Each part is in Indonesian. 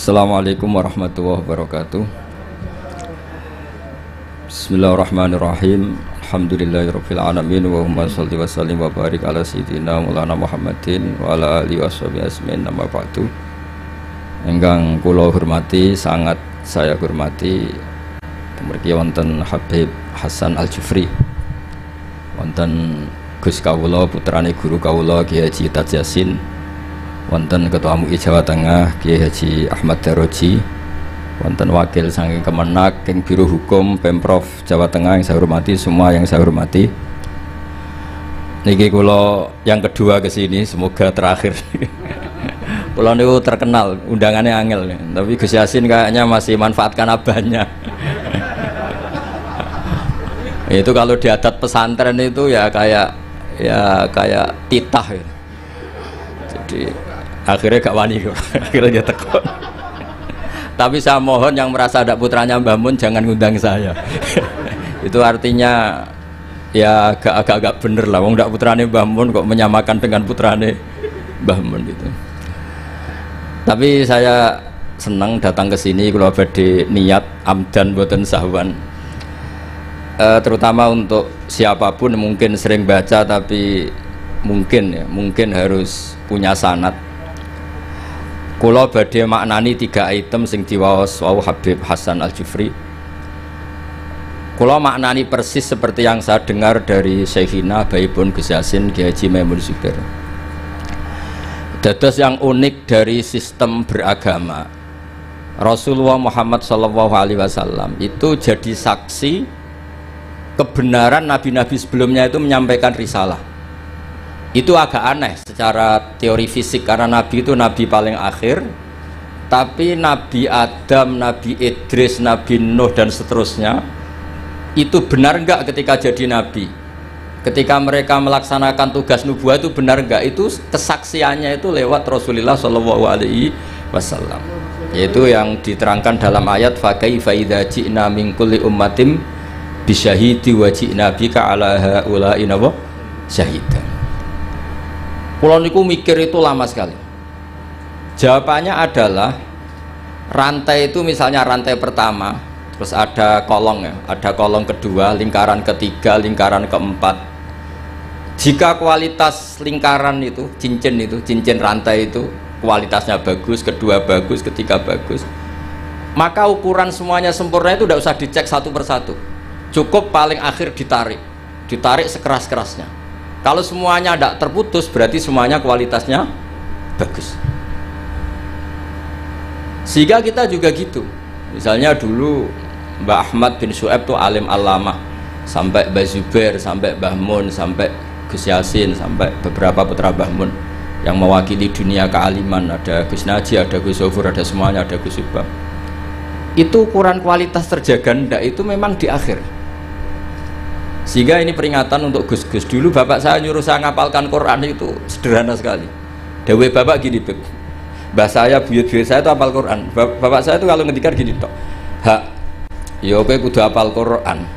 Assalamualaikum warahmatullahi wabarakatuh. Bismillahirrahmanirrahim. Alhamdulillahirabbil alamin wa humma shalli wa sallim wa barik ala sayyidina Maulana Muhammadin wa ala alihi washabihi ajmain. Amma ba'du. Ingkang kula hormati, sangat saya hormati mriki wonten Habib Hasan Al-Jufri. Wonten Gus kawula putrane guru kawula Kiai Haji Taj Yasin. Wonten Ketua MUI Jawa Tengah Kiai Haji Ahmad Daroji, wonten wakil saking Kemenak ing Biro Hukum Pemprov Jawa Tengah yang saya hormati, semua yang saya hormati. Niki kula yang kedua ke sini, semoga terakhir. Kula niku terkenal, undangannya angel nih. Tapi Gus Yasin kayaknya masih manfaatkan abahnya. Itu kalau di adat pesantren itu ya kayak titah ya. Jadi akhirnya gak wani, akhirnya tekon. Tapi saya mohon yang merasa ada putranya Mbah Mun jangan ngundang saya. Itu artinya ya agak bener lah. Wong ndak putrane Mbah Mun kok menyamakan dengan putrane Mbah Mun gitu. Tapi saya senang datang ke sini kalau badhe niat amdan boten sahwan. Terutama untuk siapapun mungkin sering baca tapi mungkin harus punya sanad. Kula badhe maknani 3 item sing diwaos wau Habib Hasan Al-Jufri. Kula maknani persis seperti yang saya dengar dari Syekhina Baipun Gus Yasin Kiai Haji Maimun Zubair. Dados yang unik dari sistem beragama, Rasulullah Muhammad SAW itu jadi saksi kebenaran nabi-nabi sebelumnya itu menyampaikan risalah. Itu agak aneh secara teori fisik karena nabi itu nabi paling akhir, tapi Nabi Adam, Nabi Idris, Nabi Nuh dan seterusnya itu benar enggak ketika jadi nabi? Ketika mereka melaksanakan tugas nubuah itu benar enggak? Itu kesaksiannya itu lewat Rasulullah SAW. Yaitu yang diterangkan dalam ayat fakaifa idza ji'na min kulli ummatin bisyahidi wa ji'na bika ala haula'i syahidan. Kulo niku mikir itu lama sekali. Jawabannya adalah rantai itu misalnya rantai pertama, terus ada kolong ya, ada kolong kedua, lingkaran ketiga, lingkaran keempat. Jika kualitas lingkaran itu, cincin rantai itu kualitasnya bagus, kedua bagus, ketiga bagus, maka ukuran semuanya sempurna itu tidak usah dicek satu persatu. Cukup paling akhir ditarik sekeras-kerasnya. Kalau semuanya tidak terputus berarti semuanya kualitasnya bagus. Sehingga kita juga gitu. Misalnya dulu Mbah Ahmad bin Syuaib itu alim alama, sampai Mbah Zubair, sampai Mbah Mun, sampai Gus Yasin, sampai beberapa putra Mbah Mun yang mewakili dunia kealiman. Ada Gus Naji, ada Gus Zofur, ada semuanya, ada Gus Subang. Itu ukuran kualitas terjaga ndak itu memang di akhir. Sehingga ini peringatan untuk Gus-Gus. Dulu bapak saya nyuruh saya ngapalkan Quran itu sederhana sekali. Dewe bapak gini, Beb. Mbah saya, buyut-buyut saya itu hafal Quran. Bapak saya itu kalau ngendikan gini tok. Hak, ya kowe kudu hafal Quran.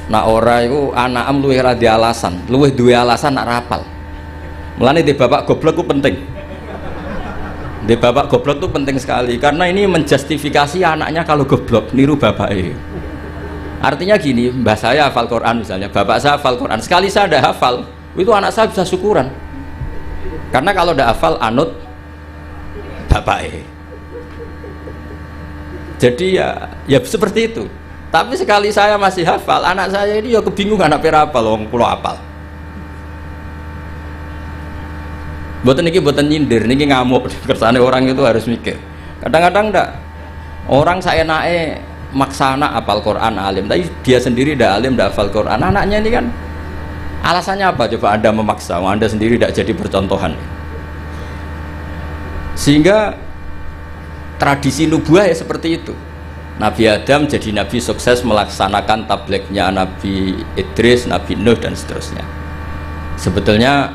Nak ora iku anakem luwih ra di alasan, luwih duwe alasan nak rapal. Mulane di bapak goblok itu penting. Di bapak goblok itu penting sekali karena ini menjustifikasi anaknya kalau goblok niru bapaknya. Artinya gini, mbah saya hafal Quran misalnya, bapak saya hafal Quran, sekali saya ada hafal, itu anak saya bisa syukuran. Karena kalau tidak hafal, anut bapaknya. Jadi ya seperti itu. Tapi sekali saya masih hafal, anak saya ini ya kebingungan anak hafal, wong kula hafal. Boten niki boten nyindir, niki ngamuk. Kersane orang itu harus mikir. Kadang-kadang ndak, orang saya naik maksa anak hafal Quran alim, tapi dia sendiri tidak alim, tidak hafal Quran. Anaknya ini kan alasannya apa? Coba Anda memaksa, Anda sendiri tidak jadi percontohan. Sehingga tradisi nubuah ya seperti itu. Nabi Adam jadi nabi sukses melaksanakan tablignya Nabi Idris, Nabi Nuh dan seterusnya. Sebetulnya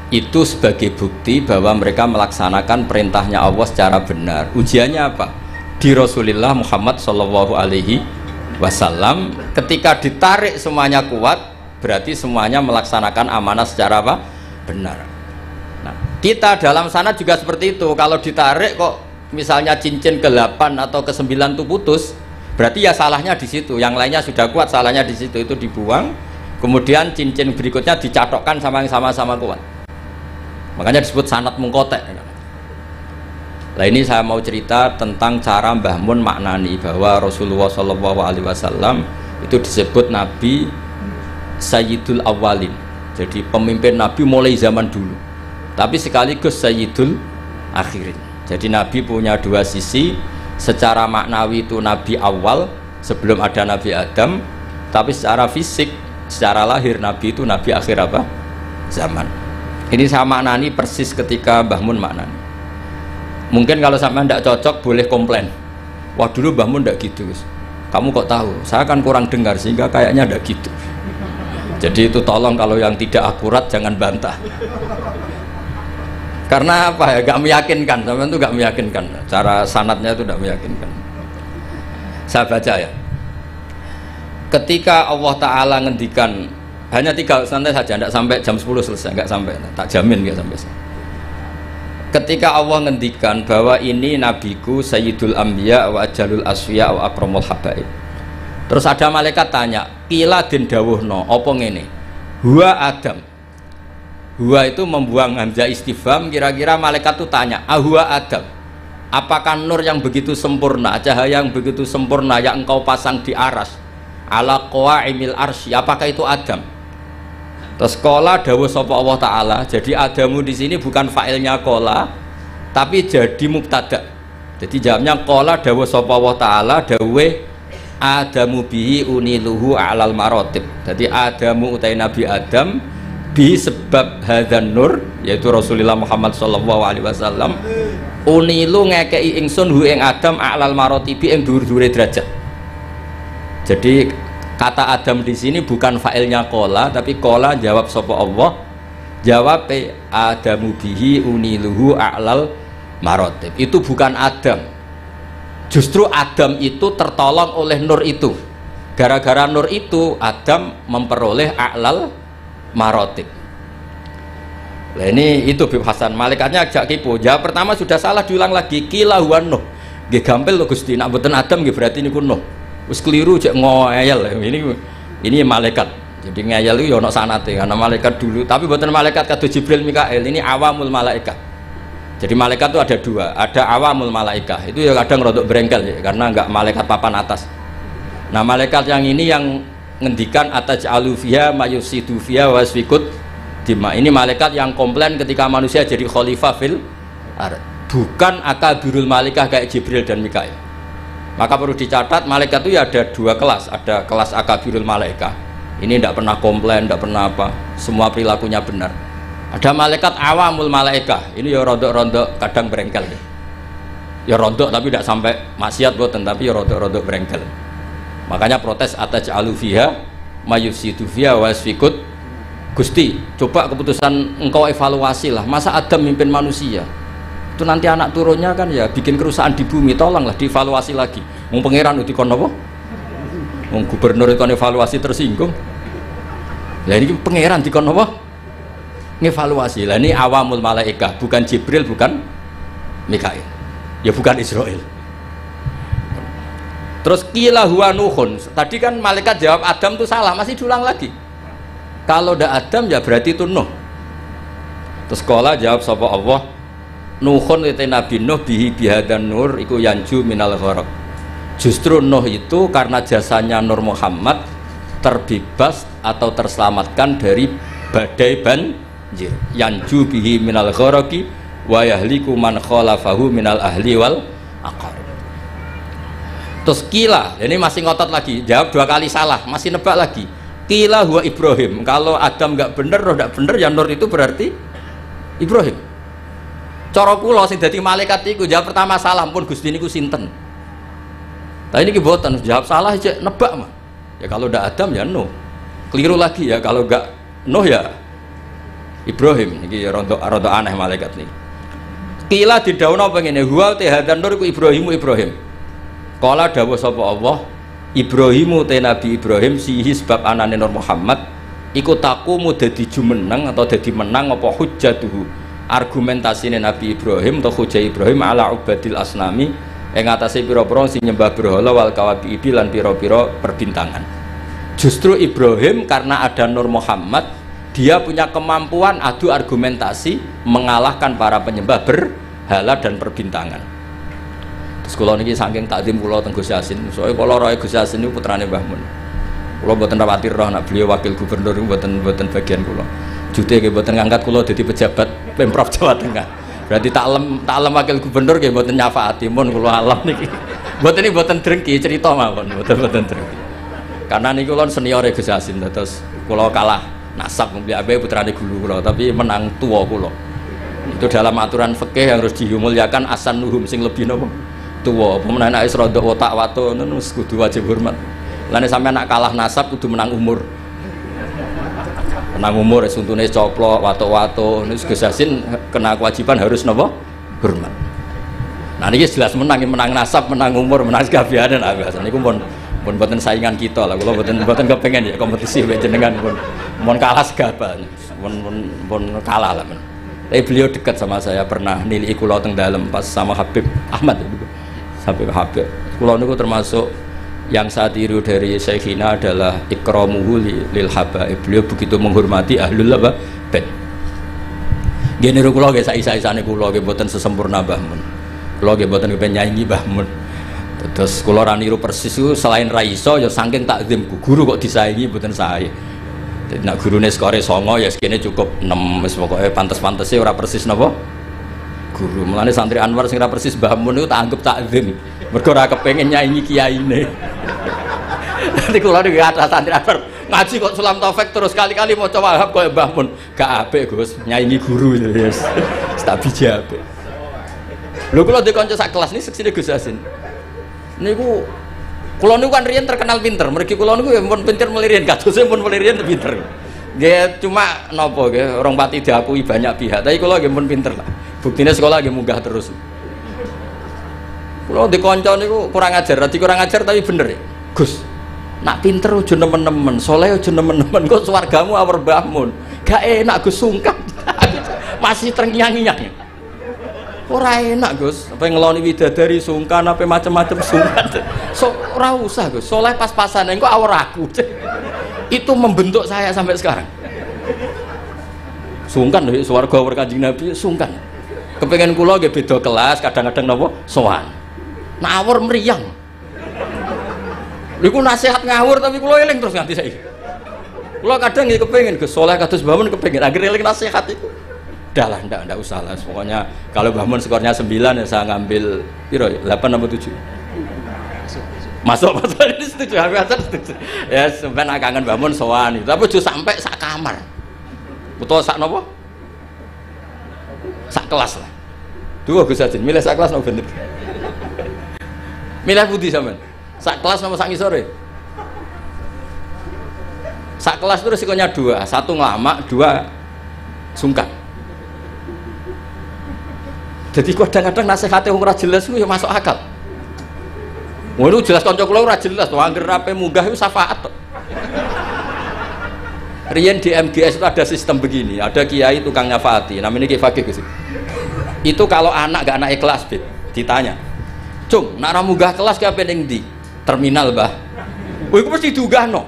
itu sebagai bukti bahwa mereka melaksanakan perintahnya Allah secara benar. Ujiannya apa? Di Rasulullah Muhammad SAW ketika ditarik semuanya kuat, berarti semuanya melaksanakan amanah secara apa? Benar. Nah, kita dalam sana juga seperti itu. Kalau ditarik kok misalnya cincin ke-8 atau ke-9 itu putus, berarti ya salahnya di situ. Yang lainnya sudah kuat, salahnya di situ, itu dibuang. Kemudian cincin berikutnya dicatokkan sama yang sama-sama kuat. Makanya disebut sanad mungkotek. Nah ini saya mau cerita tentang cara Mbah Mun maknani bahwa Rasulullah SAW itu disebut Nabi Sayyidul Awwalin. Jadi pemimpin Nabi mulai zaman dulu, tapi sekaligus Sayyidul Akhirin. Jadi Nabi punya dua sisi. Secara maknawi itu Nabi awal sebelum ada Nabi Adam, tapi secara fisik, secara lahir Nabi itu Nabi akhir apa? Zaman. Ini saya maknani persis ketika Mbah Mun maknani. Mungkin kalau sampai tidak cocok boleh komplain. Wah dulu Mbah Mun tidak gitu. Kamu kok tahu? Saya kan kurang dengar sehingga kayaknya tidak gitu. Jadi itu tolong kalau yang tidak akurat jangan bantah. Karena apa ya? Gak meyakinkan. Sampai itu gak meyakinkan. Cara sanadnya itu tidak meyakinkan. Saya baca ya. Ketika Allah Ta'ala ngendikan hanya 3 santai saja, tidak sampai jam 10 selesai, nggak sampai, tak jamin nggak sampai. Ketika Allah ngendikan bahwa ini nabiku Sayyidul Anbiya wa Ajalul Asfiya wa Akramul Habaib. Terus ada malaikat tanya, kila din dawuhno, apa ngene? Huwa Adam. Huwa itu membuang hamzah istifham, kira-kira malaikat itu tanya, huwa Adam. Apakah nur yang begitu sempurna, cahaya yang begitu sempurna yang engkau pasang di aras, ala qawaimil arsy, apakah itu Adam? Terus kola dawuh sapa Allah Ta'ala. Jadi Adamu di sini bukan fa'ilnya kola, tapi jadi mubtada. Jadi jawabnya kola dawuh sapa Allah Ta'ala dawuh Adamu bihi uniluhu a'lal marotib. Jadi Adamu utai Nabi Adam bi sebab hadzan nur, yaitu Rasulullah Muhammad SAW, unilu ngekei ingsun hu ing Adam a'lal marotibi ing dhuwur-dhuwure derajat. Jadi kata Adam di sini bukan fa'ilnya kola, tapi kola jawab sapa Allah, jawab Adamu bihi uniluhu a'lal marotib. Itu bukan Adam, justru Adam itu tertolong oleh nur itu. Gara-gara nur itu Adam memperoleh a'lal marotib. Nah ini itu Bib Hasan, malaikatnya agak kipu. Jawab pertama sudah salah, diulang lagi, kila huwa Nuh. Nggih gampil lho Gusti, nek mboten Adam nggih berarti niku Nuh. Wis keliru cek ngoyel. Ini malaikat. Jadi ngeyel itu ya ono sanate, karena malaikat dulu, tapi bukan malaikat kata Jibril Mikael, ini awamul malaikat. Jadi malaikat itu ada dua, ada awamul malaikat. Itu ya kadang rodok berengkel ya, karena enggak malaikat papan atas. Nah, malaikat yang ini yang ngendikan ataj'alu fiha mayusidu fiha wasfikut dima. Ini malaikat yang komplain ketika manusia jadi khalifah fil ard. Bukan akabirul malaikah kayak Jibril dan Mikael. Maka perlu dicatat, malaikat itu ya ada dua kelas. Ada kelas akabirul malaikah, ini tidak pernah komplain, tidak pernah apa, semua perilakunya benar. Ada malaikat awamul malaikah, ini ya rodok-rodok kadang berengkel ya rodok, tapi tidak sampai maksiat boten, tapi ya rodok-rodok berengkel. Makanya protes ataj'alu fiha mayufsidu fiha wasfikut. Gusti, coba keputusan engkau evaluasi lah, masa Adam mimpin manusia itu nanti anak turunnya kan ya bikin kerusakan di bumi, tolonglah dievaluasi lagi. Mau pangeran itu kon apa? Mau gubernur itu kon evaluasi tersinggung. Ya ini pangeran di kon apa? Ngevaluasi. Lah ini awamul malaikah, bukan Jibril, bukan Mikail, ya bukan Israel. Terus kila huwa Nuhun. Tadi kan malaikat jawab Adam itu salah, masih diulang lagi. Kalau ndak Adam ya berarti itu Nuh. Terus kola jawab sapa Allah, Nuhun itu Nabi Nuh bihi bihadan nur iku yanju minal gharq. Justru Nuh itu karena jasanya Nur Muhammad terbebas atau terselamatkan dari badai banjir. Yanju bihi minal gharqi wa yahliku man khalafahu minal ahli wal aqarib. Terus kila, ini masih ngotot lagi, jawab dua kali salah, masih nebak lagi. Kila huwa Ibrahim. Kalau Adam nggak bener, Nuh nggak bener, ya Nur itu berarti Ibrahim. Cara kula sing dadi malaikat iku jawab pertama salah, pun Gusti niku sinten. Tapi ini mboten jawab salah cek nebak mah. Ya kalau ndak Adam ya Nuh. Keliru lagi ya kalau enggak Nuh ya Ibrahim. Iki ya rontok aneh malaikat nih. Kila didhawuhna apa ngene, huwa hadan nur iku Ibrahim. Kala dawuh sapa Allah, Ibrahimu te Nabi Ibrahim sihi sebab anane Nur Muhammad iku takumu dadi jumeneng atau dadi menang apa hujjatuhu argumentasine Nabi Ibrahim atau hujah Ibrahim ala ubadil asnami yang atase pira-pira sing nyembah berhala wal kawabibi lan pira-pira perbintangan. Justru Ibrahim karena ada Nur Muhammad, dia punya kemampuan adu argumentasi mengalahkan para penyembah berhala dan perbintangan. Terus kula niki saking takdim kula teng Gus Yasin, soalnya kula roe Gus Yasin niku putrane Mbah Mun. Kula mboten khawatir roh nek beliau wakil gubernur mboten bagian kula. Jute nggih mboten ngangkat kula dadi pejabat Pemprov Jawa Tengah. Berarti taklem wakil gubernur nggih mboten nyafaati mun kula alam niki. Mboten drengki cerita mawon, mboten drengki. Karena niku kula senior Gus Yasin terus kula kalah nasab mbek abe putrane guru kula tapi menang tuwa kula. Itu dalam aturan fikih yang harus dimuliakan asan nuhum sing lebih nopo tuwa. Pemenang anake rada otak wato ngono kudu wajib hormat. Lane sampe anak kalah nasab kudu menang umur. Menang umur suntune coplok wato-wato niku Gus Yasin kena kewajiban harus nopo hormat. Nah niki jelas menang nasab, menang umur, menang kabehane nah biasa niku pun mboten saingan kita lah, kula mboten kepengen ya kompetisi mek jenengan pun kalah segabah. Pun kalah lah men. Tapi beliau dekat sama saya, pernah nilai kula teng dalem pas sama Habib Ahmad itu. Habib kula niku termasuk yang saya tiru dari Syekhina adalah ikramuhu lil habaib. Beliau begitu menghormati ahlul bait. Nggih niru kula nggih saisa-isane kula nggih mboten sesempurna Mbah Mun. Kula nggih mboten kepen nyanyi Mbah Mun. Terus kula ra niru persis itu selain ra iso ya saking takzim guru kok disaingi mboten sae. Dadi nek gurune skore 9 ya sekene cukup 6 wis pokoke pantes-pantese ora persis napa guru. Mulane santri Anwar sing ra persis Mbah Mun niku tak anggap takzim. Mergo ora kepengin nyaingi kiyaine. Dadi kula niku ada santri Anwar ngaji kok Sulam Taufik terus kali-kali maca Wahab koyo Mbah Mun. Gak apik Gus, nyaingi guru itu yes. Tak biji apik. Lho kula ndek kanca sak kelas niki seksine Gus Yasin. Niku kula niku kan riyen terkenal pinter, mergi kula niku ya pun pinter melirian, kadose pun melirian pinter. Nggih cuma napa nggih orang pati diakui banyak pihak, tapi kula nggih pun pinter lah. Buktine sekolah nggih munggah terus. Kula di kanca niku kurang ajar, dadi kurang ajar tapi bener ya. Gus, nak pinter aja nemen-nemen, saleh aja nemen-nemen, kok swargamu awur Mbah Mun. Gak enak Gus sungkan. Masih terngiang-ngiang. Ora enak Gus, apa ngeloni widadari sungkan apa macam-macam sungkan. So ora usah Gus, soleh pas-pasan engko awur aku. Itu membentuk saya sampai sekarang. Sungkan lho swarga awur Kanjeng Nabi sungkan. Kepengen kula nggih beda kelas, kadang-kadang napa sowan. Ngawur mriyang. Niku nasihat ngawur tapi kula eling terus nganti saiki. Kula kadang nggih kepengen Gus soleh kados Mbah Mun kepengen akhir eling nasihat itu. Udah lah, enggak usah lah. Pokoknya kalau Mbah Mun skornya 9 ya saya ngambil piro ya? 8 atau 7? Masuk ini setuju, Habib Hasan setuju. Ya sebenarnya kangen Mbah Mun sowan itu, tapi aja sampai sak kamar. Utawa sak napa? Sak kelas lah. Dua Gus Yasin, milih sak kelas napa bener? Milih pundi sampean? Sak kelas napa sak ngisore? Sak kelas itu resikonya 2, 1 ngelamak, 2 sungkan. Jadi kadang-kadang nasihatnya orang ora jelas itu ya masuk akal. Waduh jelas kanca kula ora jelas to, anggere rape munggah itu syafaat to. Riyen di MGS itu ada sistem begini, ada kiai tukang nyafaati, namanya Kiai Fakih Gus. Itu kalau anak gak anak kelas ditanya, "Cung, nak ra munggah kelas ki ape ning ndi?" "Terminal, Mbah." "Oh, iku mesti diunggahno."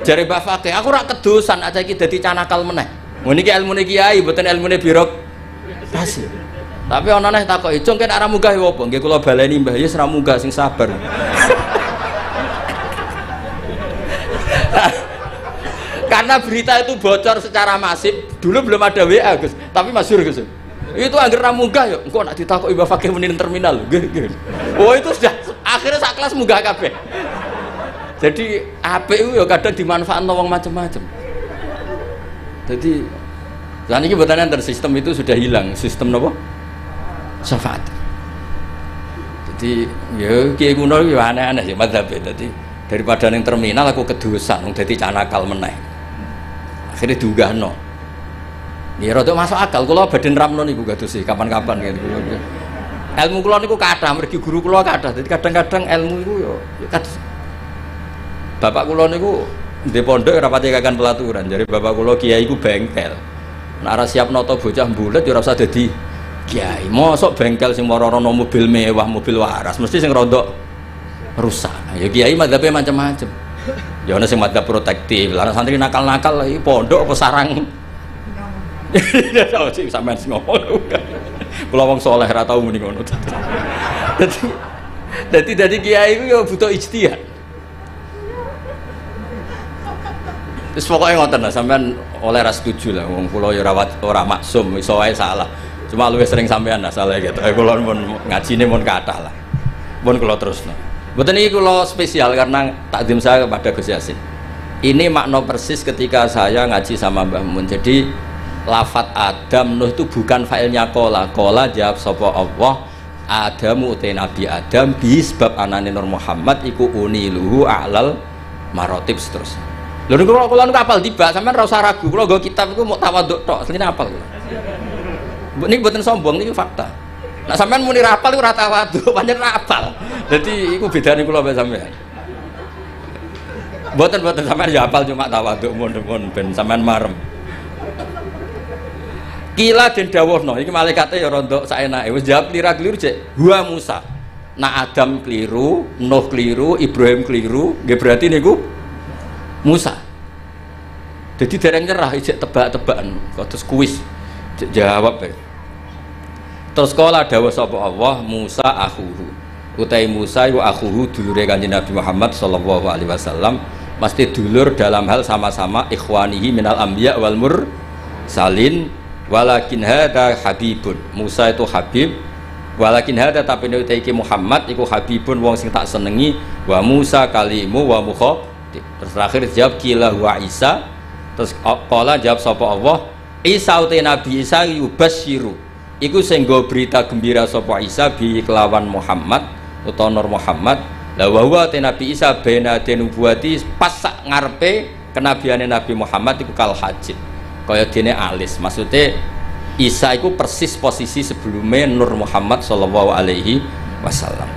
Jare Mbah Fakih, "Aku ora kedosan aja iki dadi canakal meneh." Ngene iki ilmune kiai, mboten ilmune birokrasi. Tapi ana neh takoki, "Cung, kene arah munggah ya apa?" "Nggih kula baleni, Mbah." "Ya ora munggah sing sabar." Karena berita itu bocor secara masif, dulu belum ada WA Gus, tapi masyhur Gus. Itu angger ra munggah ya, engko nak ditakoki Mbah Fakih muni terminal. Nggih. Oh itu sudah akhirnya sak kelas munggah kabeh. Jadi apik itu ya kadang dimanfaatkan wong macam-macam. Jadi lan iki mboten enten sistem itu sudah hilang, sistem napa? Syafaat. Jadi ya kiai kuno ya aneh-aneh ya madzhab. Dadi daripada ning terminal aku kedosan wong dadi canakal meneh. Akhirnya diunggahno. Ya rada masuk akal kula badan ramno niku kados kapan-kapan gitu. Ilmu kula niku kathah mergi guru kula kathah. Dadi kadang-kadang ilmu iku ya kados. Bapak kula niku ndek pondok ora pati kakan pelaturan. Jadi bapak kula kiai iku bengkel. Nek ora siap noto bocah bulet ya ora usah dadi kiai. Mosok bengkel sing moro-rono mobil mewah, mobil waras, mesti sing rodok rusak. Ya kiai madzhabe macam-macam. Ya ana sing madzhab protektif, lan santri nakal-nakal iki pondok apa sarang. Ya sing sampean sing ngomong. Kula wong saleh ra tau muni ngono. Dadi kiai iku ya butuh ijtihad. Terus pokoknya ngoten lah, sampean oleh ras setuju lah, wong kula ya ora maksum, iso wae salah. Cuma luwih sering sampean lah salah gitu. Kula mun ngajine mun kathah lah. Mun kula terusno. Mboten iki kula spesial karena takdim saya kepada Gus Yasin. Ini makna persis ketika saya ngaji sama Mbah Mun. Jadi lafat Adam Nuh itu bukan failnya kola. Kola jawab sapa Allah, Adamu utai Nabi Adam bi sebab anane Nur Muhammad iku uniluhu a'lal marotib seterusnya. Lho niku kula niku apal tiba, sampean ora usah ragu. Kula nggo kitab iku mau tawaduk tok, asline apal kula. Niki mboten sombong, niki fakta. Nek sampean muni ra apal iku ora tawaduk, pancen ra apal. Dadi iku bedane kula mbek sampean. Mboten sampean ya apal cuma tawaduk mun ben sampean marem. Kila den dawuhno, iki malaikate ya rondok saenake. Wis jawab klira-kliru cek. Gua Musa. Nak Adam keliru, Nuh keliru, Ibrahim keliru, nggih berarti niku Musa. Jadi dereng nyerah ijek tebak-tebakan, terus kuis jawab ya. Terus kala dawuh sapa Allah, Musa akhuhu. Utai Musa iku akhuhu dulure Kanjeng Nabi Muhammad sallallahu alaihi wasallam, mesti dulur dalam hal sama-sama ikhwanihi minal anbiya wal mursalin, walakin hada habibun. Musa itu habib, walakin hada tapi nek iki Muhammad iku habibun wong sing tak senengi, wa Musa kalimu wa mukha. Terus terakhir jawab kila huwa Isa. Terus kala jawab sapa Allah, Isa utai Nabi Isa yubasyiru iku sing nggo berita gembira sapa Isa bi kelawan Muhammad utawa Nur Muhammad. La wa huwa utai Nabi Isa bena denubuati pas sak ngarepe kenabiane Nabi Muhammad iku kal hajid kaya dene alis. Maksudnya Isa iku persis posisi sebelumnya Nur Muhammad sallallahu alaihi wasallam.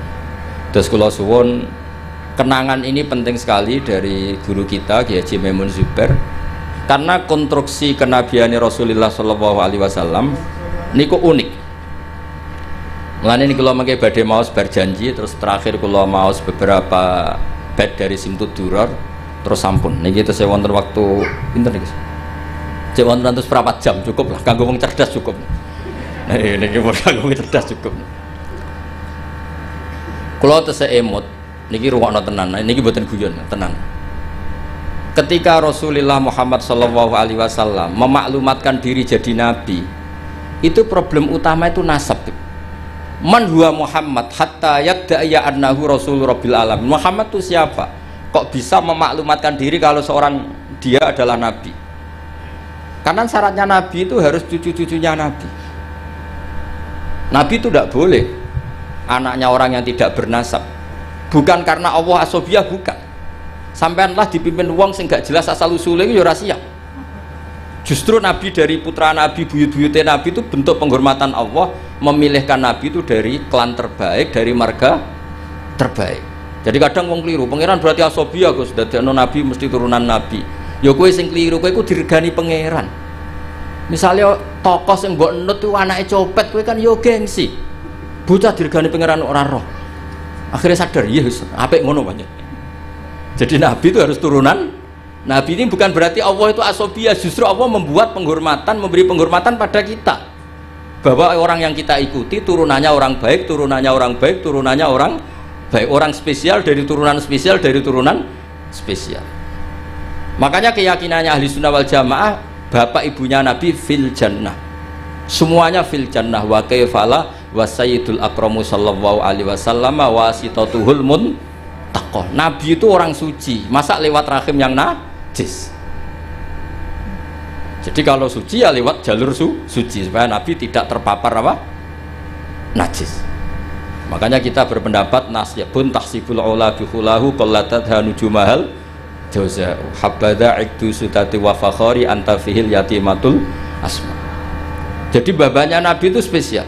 Terus kula suwun kenangan ini penting sekali dari guru kita Kiai Haji Maimun Zubair, karena konstruksi kenabian Rasulullah Shallallahu Alaihi Wasallam niku unik. Mulane ini kalau mengke badhe maos berjanji, terus terakhir kalau maos beberapa bed dari Simtud Duror, terus sampun. Niki tesih wonten waktu pinten niki? Cek wonten 100 jam cukup lah, kanggo wong cerdas cukup. Nah, niki kanggo wong cerdas cukup. Kula tesih emot. Niki ruwakno tenan, niki mboten guyon, tenan. Ketika Rasulullah Muhammad sallallahu alaihi wasallam memaklumatkan diri jadi nabi, itu problem utama itu nasab. Man huwa Muhammad hatta yadda'a annahu rasul rabbil alamin. Muhammad itu siapa? Kok bisa memaklumatkan diri kalau seorang dia adalah nabi? Karena syaratnya nabi itu harus cucu-cucunya nabi. Nabi itu tidak boleh anaknya orang yang tidak bernasab. Bukan karena Allah asobiyah, bukan. Sampaianlah dipimpin wong sing gak jelas asal usulnya ya ora siap. Justru nabi dari putra nabi, buyut-buyutnya nabi itu bentuk penghormatan Allah, memilihkan nabi itu dari klan terbaik, dari marga terbaik. Jadi kadang wong keliru, pangeran berarti asobiyah Gus, dadekno nabi mesti turunan nabi. Ya kowe sing keliru, kowe iku diregani pangeran. Misalnya tokoh sing mbok nut itu anake copet, kowe kan yo gengsi. Bocah diregani pangeran ora roh. Akhirnya sadar, iya apik ngono banyak. Jadi nabi itu harus turunan nabi. Ini bukan berarti Allah itu asobiyah, justru Allah membuat penghormatan, memberi penghormatan pada kita, bahwa orang yang kita ikuti turunannya orang baik, turunannya orang baik, turunannya orang baik, orang spesial dari turunan spesial, dari turunan spesial. Makanya keyakinannya ahli sunnah wal jamaah, bapak ibunya nabi fil jannah, semuanya fil jannah. Wa kaifala wa sayyidul akramu sallallahu alaihi wasallam wasitatuhul muntaqah. Nabi itu orang suci, masa lewat rahim yang najis? Jadi kalau suci ya lewat jalur suci, supaya Nabi tidak terpapar apa? Najis. Makanya kita berpendapat nasyabun tahsibul ula bihulahu qallatat hanujumahal jauza habada iktu sutati wa fakhari anta fihil yatimatul asma. Jadi babanya Nabi itu spesial.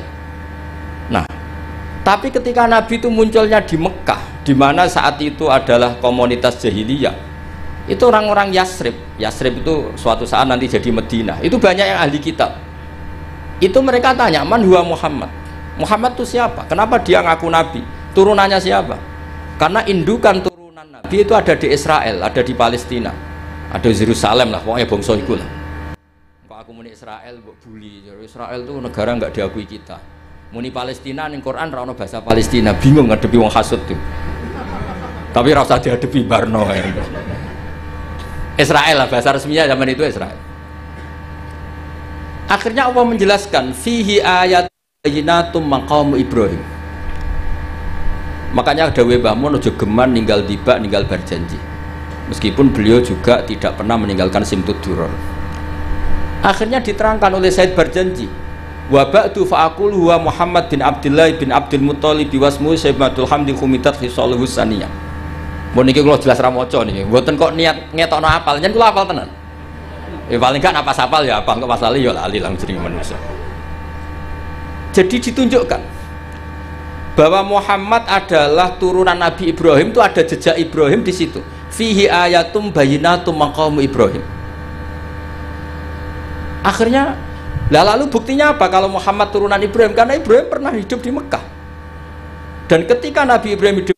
Nah, tapi ketika Nabi itu munculnya di Mekah, di mana saat itu adalah komunitas jahiliyah, Itu orang-orang Yasrib. Yasrib itu suatu saat nanti jadi Madinah. Itu banyak yang ahli kitab. Itu mereka tanya, man huwa Muhammad? Muhammad itu siapa? Kenapa dia ngaku nabi? Turunannya siapa? Karena indukan turunan nabi itu ada di Israel, ada di Palestina, ada di Yerusalem lah, pokoknya bangsa itu lah. Kalau aku muni Israel, mbok buli. Israel itu negara nggak diakui kita. Muni Palestina ning Quran ra ono bahasa Palestina, bingung ngadepi wong hasud tuh. Tapi ra usah dihadepi barno ya. Israel lah bahasa resminya zaman itu Israel. Akhirnya Allah menjelaskan fihi ayat bayyinatum maqam Ibrahim. Makanya dawe Mbah Mun ojo geman ninggal tiba ninggal berjanji. Meskipun beliau juga tidak pernah meninggalkan simtud duror. Akhirnya diterangkan oleh Said Barjanji. Wa ba'du fa'aqul huwa Muhammad bin Abdullah bin Abdul Muthalib wasmu Sayyidatul Hamdi khumitat khisaluhu saniyah. Mun niki kula jelas ra maca niki. Mboten kok niat ngetokno hafal, yen kula hafal tenan. Paling kan apa sapal ya apa kok pasal ya lali langsung jeneng manusia. Jadi ditunjukkan bahwa Muhammad adalah turunan Nabi Ibrahim, itu ada jejak Ibrahim di situ. Fihi ayatum bayyinatum maqam Ibrahim. Akhirnya lalu buktinya apa kalau Muhammad turunan Ibrahim? Karena Ibrahim pernah hidup di Mekah. Dan ketika Nabi Ibrahim hidup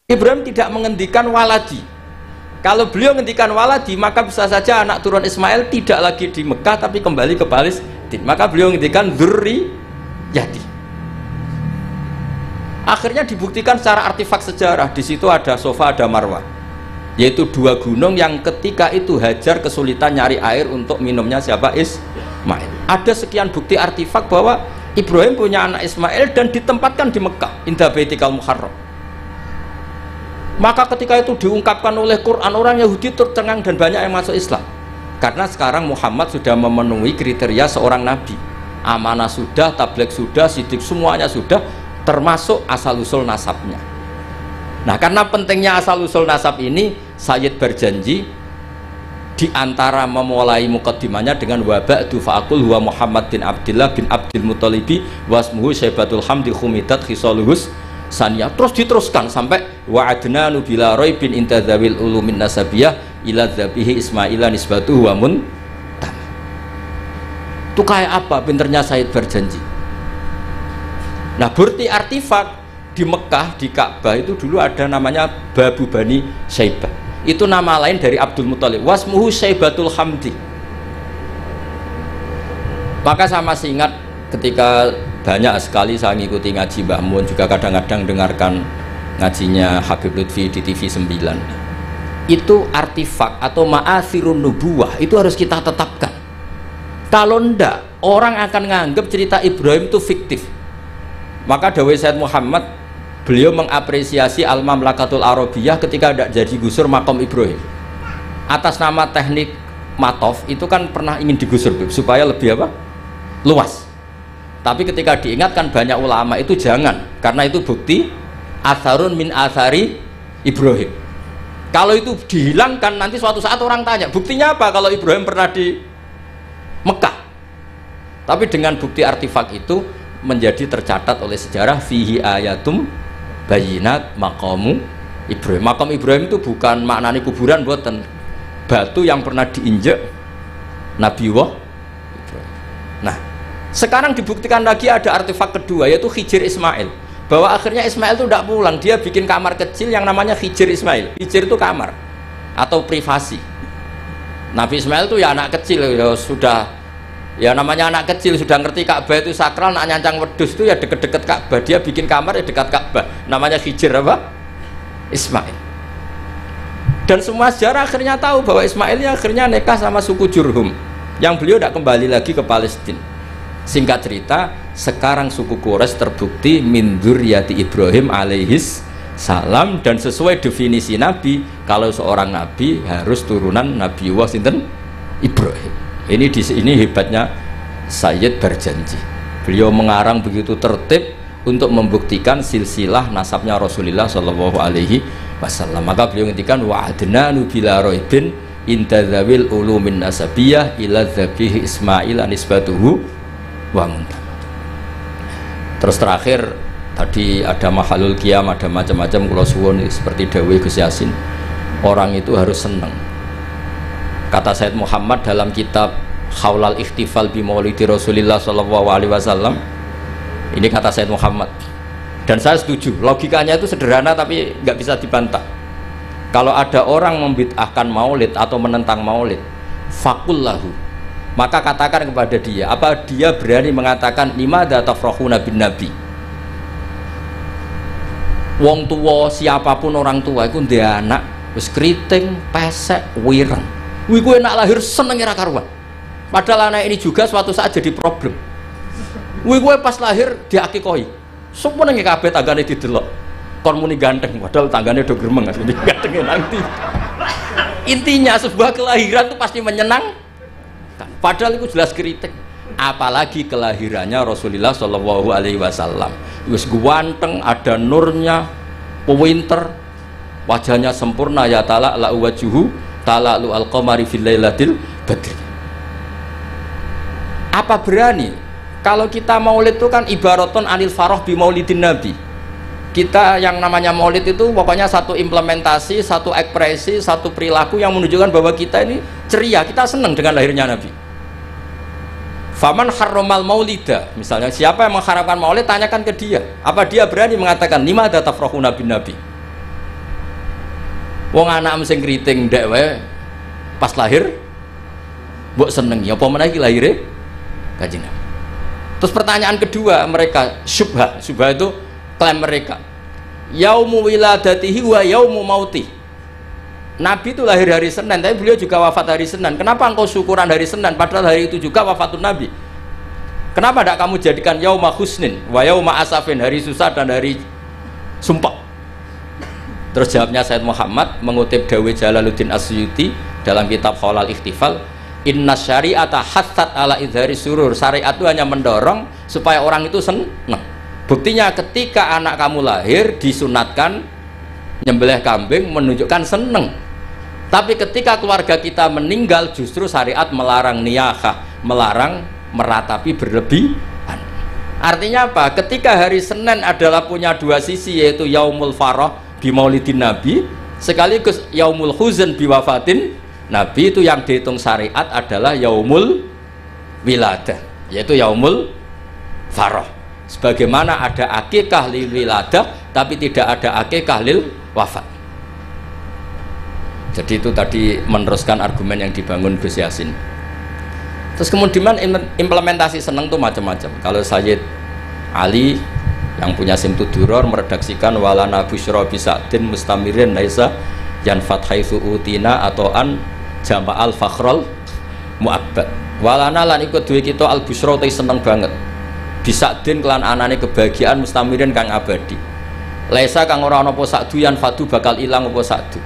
Ibrahim tidak menghentikan waladi. Kalau beliau menghentikan waladi, maka bisa saja anak turun Ismail tidak lagi di Mekah tapi kembali ke Palestina. Maka beliau menghentikan dzurriyyati. Akhirnya dibuktikan secara artefak sejarah. Di situ ada Sofa, ada Marwah, yaitu dua gunung yang ketika itu Hajar kesulitan nyari air untuk minumnya siapa? Ismail. Ada sekian bukti artefak bahwa Ibrahim punya anak Ismail dan ditempatkan di Mekah, inda Baitikal Muharram. Maka ketika itu diungkapkan oleh Quran, orang Yahudi tercengang dan banyak yang masuk Islam. Karena sekarang Muhammad sudah memenuhi kriteria seorang nabi. Amanah sudah, tabligh sudah, sidik semuanya sudah, termasuk asal-usul nasabnya. Nah, karena pentingnya asal-usul nasab ini, Sayyid berjanji di antara memulai mukaddimahnya dengan wa ba'du fa'aqul huwa Muhammad bin Abdullah bin Abdul Muthalibi wasmuhu Sayyidatul Hamdi khumidat khisaluhus saniyah. Terus diteruskan sampai wa'adna nubila roibin intadzawil ulumin nasabiyah ila dzabihi Ismaila nisbatuhu wa muntam. Itu kayak apa pinternya Said berjanji. Nah, bukti artefak di Mekah, di Ka'bah itu dulu ada namanya Babu Bani Syaibah. Itu nama lain dari Abdul Muthalib, wasmuhu Sayyidatul Hamdi. Maka saya masih ingat ketika banyak sekali saya ngikuti ngaji Mbah Mun, juga kadang-kadang dengarkan ngajinya Habib Lutfi di TV 9. Itu artefak atau ma'athirun nubuwah itu harus kita tetapkan. Kalau ndak, orang akan nganggap cerita Ibrahim itu fiktif. Maka dawai Said Muhammad, beliau mengapresiasi Al-Mamlakatul Arabiyah ketika tidak jadi gusur makom Ibrahim. Atas nama teknik matof itu kan pernah ingin digusur supaya lebih apa? Luas. Tapi ketika diingatkan banyak ulama itu jangan, karena itu bukti atharun min athari Ibrahim. Kalau itu dihilangkan nanti suatu saat orang tanya, buktinya apa kalau Ibrahim pernah di Mekah? Tapi dengan bukti artefak itu menjadi tercatat oleh sejarah fihi ayatum bayyinat maqamu Ibrahim. Makam Ibrahim itu bukan maknanya kuburan, buatan batu yang pernah diinjak Nabi Ibrahim. Nah, sekarang dibuktikan lagi ada artefak kedua, yaitu Hijir Ismail. Bahwa akhirnya Ismail itu tidak pulang, dia bikin kamar kecil yang namanya Hijir Ismail. Hijir itu kamar atau privasi. Nabi Ismail itu ya anak kecil, ya sudah, ya namanya anak kecil sudah ngerti Ka'bah itu sakral, nak nyancang wedus itu ya deket-deket Ka'bah, dia bikin kamar ya dekat Ka'bah, namanya Hijir apa? Ismail. Dan semua sejarah akhirnya tahu bahwa Ismail ini akhirnya nikah sama suku Jurhum, yang beliau tidak kembali lagi ke Palestina. Singkat cerita, sekarang suku Quraisy terbukti min dzurriyyati Ibrahim alaihis salam, dan sesuai definisi Nabi, kalau seorang Nabi harus turunan Nabi sinten Ibrahim. Ini di sini hebatnya Sayyid Barjanji. Beliau mengarang begitu tertib untuk membuktikan silsilah nasabnya Rasulullah Shallallahu Alaihi Wasallam. Maka beliau ngendikan wa adnanu bila roibin inda dzawil ulumin nasabiyah ila dzabih Ismail anisbatuhu wa muntah. Terus terakhir tadi ada mahalul qiyam, ada macam-macam kula suwun seperti dawuh Gus Yasin, orang itu harus senang. Kata Said Muhammad dalam kitab Khaulal Ikhtifal bi Maulidi Rasulillah Shallallahu Alaihi Wasallam, ini kata Said Muhammad, dan saya setuju, logikanya itu sederhana tapi nggak bisa dibantah. Kalau ada orang membid'ahkan maulid atau menentang maulid, fakullahu, maka katakan kepada dia, apa dia berani mengatakan limadza tafrahuna bin nabi? Wong tua, siapapun orang tua itu dia anak wis keriting, pesek, wireng, wih gue nak lahir seneng ira karuan, padahal anak ini juga suatu saat jadi problem. Wih gue pas lahir diakikoi, semua nengi kabeh tanggane didelok, kon muni ganteng, padahal tanggane do gremeng, gantengnya nanti. Intinya sebuah kelahiran itu pasti menyenangkan, padahal itu jelas kritik. Apalagi kelahirannya Rasulullah Shallallahu Alaihi Wasallam, wis ganteng, ada nurnya, pewinter, wajahnya sempurna, ya tala la wajuhu tala lu al qamari fil lailatil badri. Apa berani? Kalau kita maulid itu kan ibaraton anil faroh bi maulidin nabi. Kita yang namanya maulid itu pokoknya satu implementasi, satu ekspresi, satu perilaku yang menunjukkan bahwa kita ini ceria, kita senang dengan lahirnya Nabi. Faman harromal maulida, misalnya siapa yang mengharamkan maulid, tanyakan ke dia, apa dia berani mengatakan limadza tafrahuna bin nabi? Wong anak sing kriting ndek wae pas lahir mbok seneng ya apa meneh iki lahire Kanjeng Nabi. Terus pertanyaan kedua mereka, syubhah itu klaim mereka, yaumu wiladatihi wa yaumu mauti. Nabi itu lahir hari Senin, tapi beliau juga wafat hari Senin. Kenapa engkau syukuran hari Senin padahal hari itu juga wafatun Nabi? Kenapa tidak kamu jadikan yauma husnin wa yauma asafin, hari susah dan hari sumpah? Terus jawabnya Said Muhammad mengutip dawuh Jalaluddin Asyuti dalam kitab Khaulal Ikhtifal, inna syari'ata hatsat ala idhari surur. Syariat itu hanya mendorong supaya orang itu senang. Buktinya ketika anak kamu lahir disunatkan nyembelih kambing menunjukkan senang. Tapi ketika keluarga kita meninggal justru syariat melarang niyahah, melarang meratapi berlebihan. Artinya apa? Ketika hari Senin adalah punya dua sisi, yaitu yaumul farah bi maulidin nabi sekaligus yaumul huzn bi wafatin nabi, itu yang dihitung syariat adalah yaumul wiladah, yaitu yaumul farah. Sebagaimana ada akikah lil wiladah tapi tidak ada akikah lil wafat. Jadi itu tadi meneruskan argumen yang dibangun Gus Yasin. Terus kemudian implementasi seneng itu macam-macam. Kalau Sayyid Ali yang punya Simtud Duror meredaksikan walana busyra bisadin mustamirin laisa yanfat haitsu utina atau an jama'al fakhrul mu'abbad. Walana lan ikut duwe kita al busyra te seneng banget. Bisadin kelan anane kebahagiaan mustamirin kang abadi. Laisa kang ora ana apa sakdu yanfatu bakal ilang apa sakdu.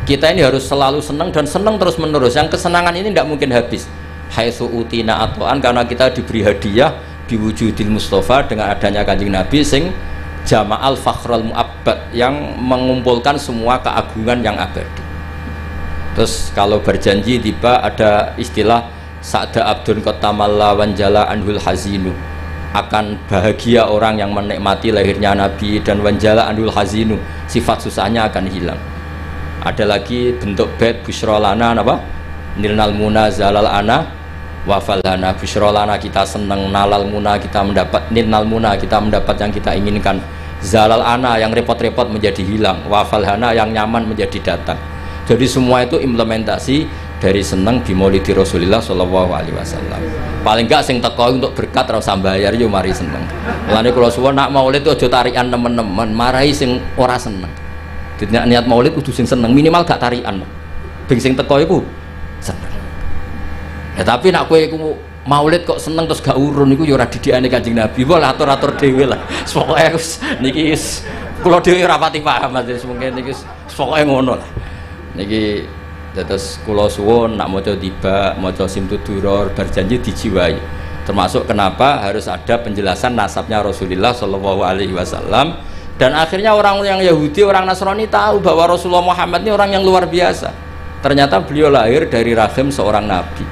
Kita ini harus selalu senang dan senang terus menerus. Yang kesenangan ini tidak mungkin habis. Haitsu utina atoan, karena kita diberi hadiah biwujudil Mustafa, dengan adanya Kanjeng Nabi sing jama'al fakhrul mu'abbad, yang mengumpulkan semua keagungan yang abadi. Terus kalau berjanji tiba ada istilah sa'da abdun qatamalla wanjala anhul hazinu, akan bahagia orang yang menikmati lahirnya Nabi, dan wanjala anhul hazinu, sifat susahnya akan hilang. Ada lagi bentuk bait busyrolana apa? Nilnal muna zalal ana wafalana. Busyrolana kita senang, nalal muna kita mendapat, nilnal muna kita mendapat yang kita inginkan, zalal ana yang repot-repot menjadi hilang, wafalhana yang nyaman menjadi datang. Jadi semua itu implementasi dari senang di maulidi Rasulullah Shallallahu Alaihi Wasallam. Paling enggak sing teko untuk berkat ora usah bayar yo mari seneng. Mulane kula suwun nak maulid itu aja tarikan teman-teman, marahi sing ora seneng. Jadi niat maulid kudu sing seneng, minimal gak tarian. Ben sing teko iku seneng. Ya tapi nak kowe iku maulid kok seneng terus gak urun iku ya ora didikane Kanjeng Nabi. Wah atur-atur dhewe lah. Pokoke niki kula dhewe ora pati paham maksud mungkin niki pokoke ngono lah. Niki terus kula suwun nak maca tiba, maca simtud duror berjanji dijiwai. Termasuk kenapa harus ada penjelasan nasabnya Rasulullah Shallallahu Alaihi Wasallam. Dan akhirnya orang yang Yahudi, orang Nasrani tahu bahwa Rasulullah Muhammad ini orang yang luar biasa. Ternyata beliau lahir dari rahim seorang nabi,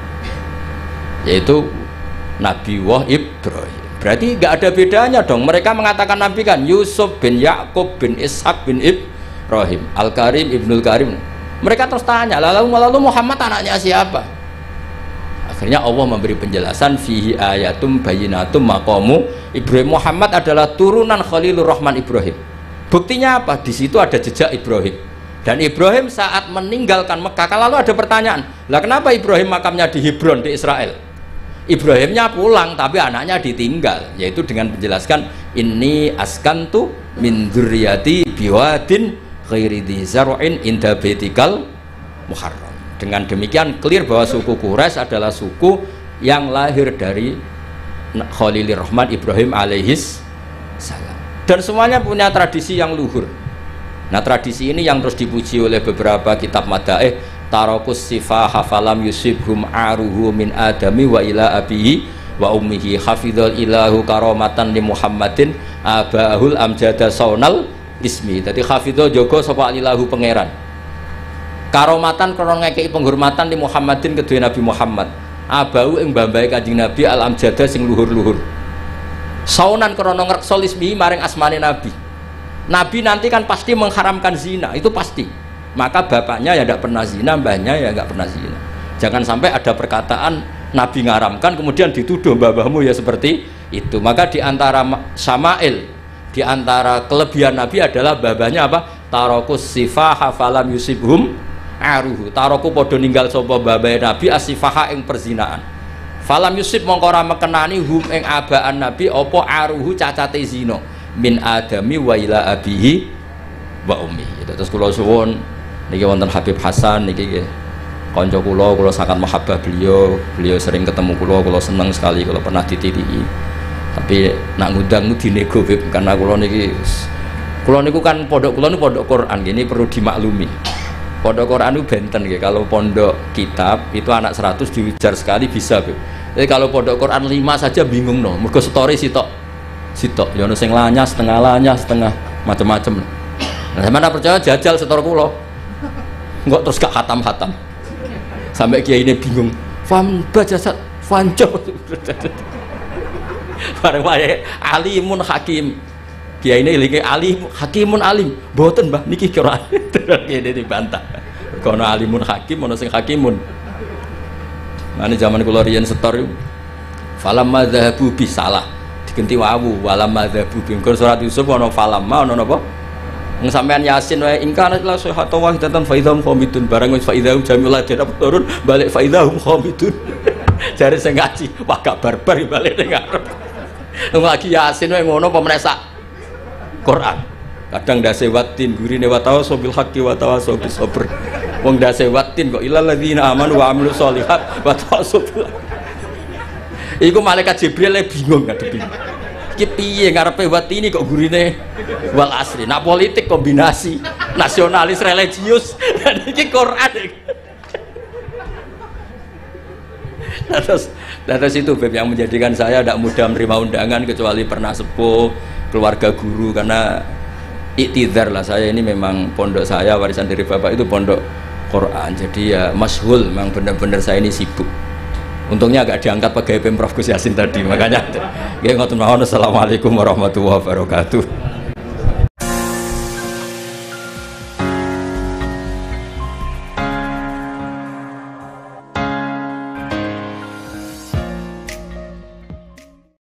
yaitu Nabi Ibrahim. Berarti nggak ada bedanya dong. Mereka mengatakan nabi kan Yusuf bin Yakub bin Ishak bin Ibrahim, Al-Karim Ibnul Karim. Mereka terus tanya, lalu Muhammad anaknya siapa? Akhirnya Allah memberi penjelasan fihi ayatum bayyinatum maqamu Ibrahim. Muhammad adalah turunan Khalilur Rahman Ibrahim. Buktinya apa? Di situ ada jejak Ibrahim. Dan Ibrahim saat meninggalkan Mekah, lalu ada pertanyaan, lah kenapa Ibrahim makamnya di Hebron di Israel? Ibrahimnya pulang tapi anaknya ditinggal, yaitu dengan menjelaskan inni askantu min dzurriyyati biwadin ghairi dzi zar'in inda baitikal muharram. Dengan demikian clear bahwa suku Quraisy adalah suku yang lahir dari Khalilur Rahman Ibrahim alaihis salam. Dan semuanya punya tradisi yang luhur. Nah tradisi ini yang terus dipuji oleh beberapa kitab madaih. Tarakus sifah hafalam yusibhum aruhu min adami wa ila abihi wa ummihi hafidhal ilahu karomatan li Muhammadin abahul amjada saunal ismi. Jadi hafidhal jogo sapa ilahu pangeran karomatan krono ngekei penghormatan di Muhammadin kedua Nabi Muhammad abau ing mbambahe Kanjeng Nabi al amjada sing luhur-luhur saunan krono ngreksol ismi maring asmane Nabi. Nabi nanti kan pasti mengharamkan zina, itu pasti. Maka bapaknya ya tidak pernah zina, mbahnya ya nggak pernah zina. Jangan sampai ada perkataan Nabi ngaramkan kemudian dituduh mbah-mbahmu ya seperti itu. Maka diantara syama'il, diantara kelebihan Nabi adalah babahnya apa? Tarokus sifah hafalam yusibhum aruhu. Taroku podo ninggal sopo babai Nabi asifaha ing perzinaan. Falam yusib mongkora mekenani hum ing abaan Nabi opo aruhu cacate zino min adami wa ila abihi wa ummi. Terus kula suwun niki wonten Habib Hasan niki kanca kula sangat mahabbah beliau sering ketemu kula seneng sekali kalau pernah dititipi. Tapi nak ngundang dinego Bib karena kula niku kan pondok kula niku pondok Quran gini perlu dimaklumi. Pondok Quran itu benten ya, kalau pondok kitab itu anak 100 diujar sekali bisa Bib. Jadi kalau pondok Quran 5 saja bingung no, mergo story sitok ya ono sing lanyas setengah macam-macam. Nah, mana percaya jajal setor kula. Enggak terus gak khatam-khatam. Sampai kiai ini bingung. Fam bajasat fanjo. Bareng wae alimun hakim. Kiai ini lagi alim hakimun alim. Mboten Mbah niki kira kene dibantah. Kono alimun hakim ono sing hakimun. Mane zaman kula riyen setor falam madzhabu bi salah. Digenti wawu walam madzhabu bi surat Yusuf ono falamma ono napa? Sampean Yasin wae ingkana la sahatu wahidatan faidhum khamidun barang wis faidhum jamila dene turun balik faidhum khamidun. Jare sing ngaji wah gak barbar balik ning arep. Lagi Yasin wae ngono apa meneh sak Quran. Kadang dase watin gurine wa tawassul haqqi wa tawassul bis sabr. Wong dase watin kok ilal ladzina amanu wa amilus sholihat wa tawassul. Iku malaikat Jibril bingung ngadepi. Iki piye ngarepe watini kok gurine wal asri. Nak politik kombinasi nasionalis religius dan iki Quran. Terus itu Beb yang menjadikan saya tidak mudah menerima undangan kecuali pernah sepuh keluarga guru karena iktidar lah saya ini memang pondok saya warisan dari bapak itu pondok Quran jadi ya masyhul memang benar-benar saya ini sibuk. Untungnya agak diangkat pegawai Pemprov Gus Yasin tadi makanya ya ngoten mawon. Assalamualaikum warahmatullahi wabarakatuh.